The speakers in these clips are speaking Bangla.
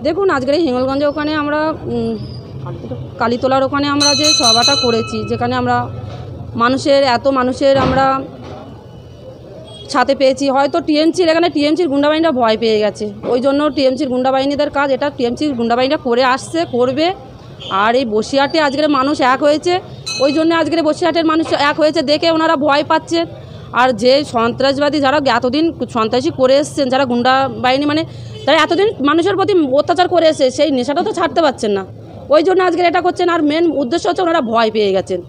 দেখুন আজকের এই হিঙ্গলগঞ্জে ওখানে আমরা কালীতলার ওখানে আমরা যে সভাটা করেছি, যেখানে আমরা মানুষের আমরা ছাতে পেয়েছি। হয়তো টিএমসির এখানে টিএমসির গুন্ডাবাহিনীরা ভয় পেয়ে গেছে, ওই জন্য টিএমসির গুন্ডাবাহিনীদের কাজ এটা টিএমসির গুন্ডাবাহিনীরা করে আসছে, করবে। আর এই বসিরহাটে আজকের মানুষ এক হয়েছে, ওই জন্য আজকের বসিরহাটের মানুষ এক হয়েছে দেখে ওনারা ভয় পাচ্ছে। আর যে সন্ত্রাসবাদী যারা এতদিন সন্ত্রাসী করে এসছেন, যারা গুন্ডা বাহিনী মানে তারা এতদিন মানুষের প্রতি অত্যাচার করে এসে সেই নেশাটা তো ছাড়তে পারছেন না, ওই জন্য আজকের এটা করছেন। আর মেন উদ্দেশ্য হচ্ছে ওনারা ভয় পেয়ে গেছেন।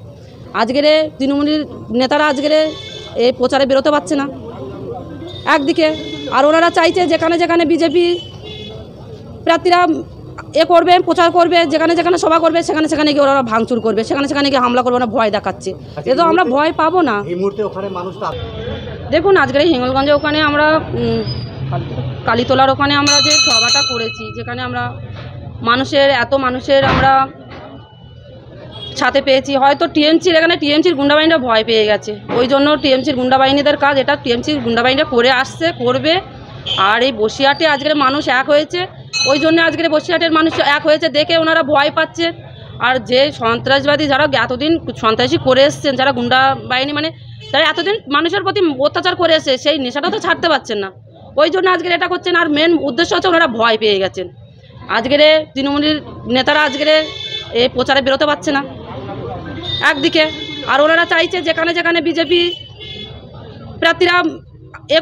আজকের তৃণমূলের নেতারা আজকের এই প্রচারে বেরোতে পারছে না একদিকে, আর ওনারা চাইছে যেখানে যেখানে বিজেপি প্রার্থীরা করবে, প্রচার করবে, যেখানে যেখানে সভা করবে সেখানে সেখানে গিয়ে ওরা ভাঙচুর করবে, সেখানে সেখানে গিয়ে হামলা করবে, ওরা ভয় দেখাচ্ছে। এ তো আমরা ভয় পাবো না। এই মুহূর্তে ওখানে মানুষ দেখুন আজকের এই হিঙ্গলগঞ্জে ওখানে আমরা কালীতলার ওখানে আমরা যে সভাটা করেছি, যেখানে আমরা মানুষের আমরা ছাতে পেয়েছি। হয়তো এখানে টিএমসির গুন্ডাবাহিনীরা ভয় পেয়ে গেছে, ওই জন্য টিএমসির গুন্ডাবাহিনীদের কাজ এটা টিএমসির গুন্ডাবাহিনীরা করে আসছে, করবে। আর এই বসিরহাটে আজকের মানুষ এক হয়েছে, ওই জন্য আজকের বসিরহাটের মানুষ এক হয়েছে দেখে ওনারা ভয় পাচ্ছে। আর যে সন্ত্রাসবাদী যারা এতদিন সন্ত্রাসী করে এসছেন, যারা গুন্ডা বাহিনী মানে তারা এতদিন মানুষের প্রতি অত্যাচার করে এসে সেই নেশাটা তো ছাড়তে পারছেন না, ওই জন্য আজকের এটা করছেন। আর মেন উদ্দেশ্য হচ্ছে ওনারা ভয় পেয়ে গেছেন। আজকের তৃণমূলের নেতারা আজকের এই প্রচারে বেরোতে পারছে না একদিকে, আর ওনারা চাইছে যেখানে যেখানে বিজেপি প্রার্থীরা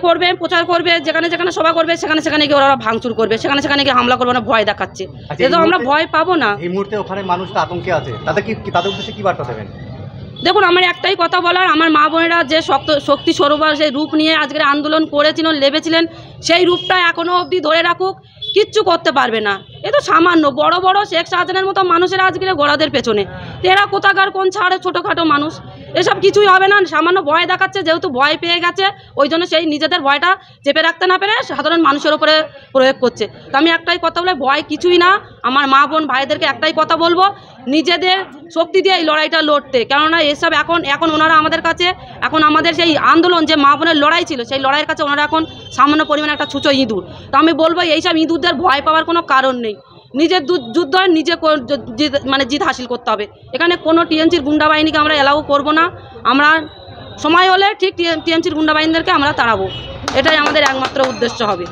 করবে, প্রচার করবে, যেখানে যেখানে সভা করবে সেখানে সেখানে গিয়ে ওরা ভাঙচুর করবে, সেখানে সেখানে গিয়ে হামলা করবে, ওরা ভয় দেখাচ্ছে। এ তো আমরা ভয় পাবো না। এই মুহূর্তে ওখানে মানুষ তো আতঙ্কে আছে, তাদের উদ্দেশ্যে কি বার্তা দেবেন? দেখুন আমার একটাই কথা বলার, আমার মা বোনেরা যে শক্তি স্বরূপা সেই রূপ নিয়ে আজকের আন্দোলন করেছিলেন, লেবেছিলেন, সেই রূপটা এখনও অবধি ধরে রাখুক, কিচ্ছু করতে পারবে না। এ তো সামান্য বড় বড় শেখ শাহজাহানের মতো মানুষেরা আজকের গোড়াদের পেছনে, এরা কোথাকার কোন ছাড়ে ছোটোখাটো মানুষ, এসব কিছুই হবে না। সামান্য ভয় দেখাচ্ছে, যেহেতু ভয় পেয়ে গেছে ওই জন্য সেই নিজেদের ভয়টা চেপে রাখতে না পেরে সাধারণ মানুষের ওপরে প্রয়োগ করছে। তো আমি একটাই কথা বলে, ভয় কিছুই না। আমার মা বোন ভাইদেরকে একটাই কথা বলবো, নিজেদের শক্তি দিয়ে এই লড়াইটা লড়তে, কেননা এসব এখন ওনারা আমাদের কাছে, এখন আমাদের সেই আন্দোলন যে মা বোনের লড়াই ছিল, সেই লড়াইয়ের কাছে ওনারা এখন সামান্য পরিমাণে একটা ছুঁচো ইঁদুর। তো আমি বলবো এইসব ইঁদুরদের ভয় পাওয়ার কোনো কারণ নেই, নিজের যুদ্ধ নিজে মানে জিত হাসিল করতে হবে। এখানে কোনো টিএমসির গুন্ডা বাহিনীকে আমরা এলাও করবো না। আমরা সময় হলে ঠিক টিএমসির গুন্ডা বাহিনীদেরকে আমরা তাড়াবো, এটাই আমাদের একমাত্র উদ্দেশ্য হবে।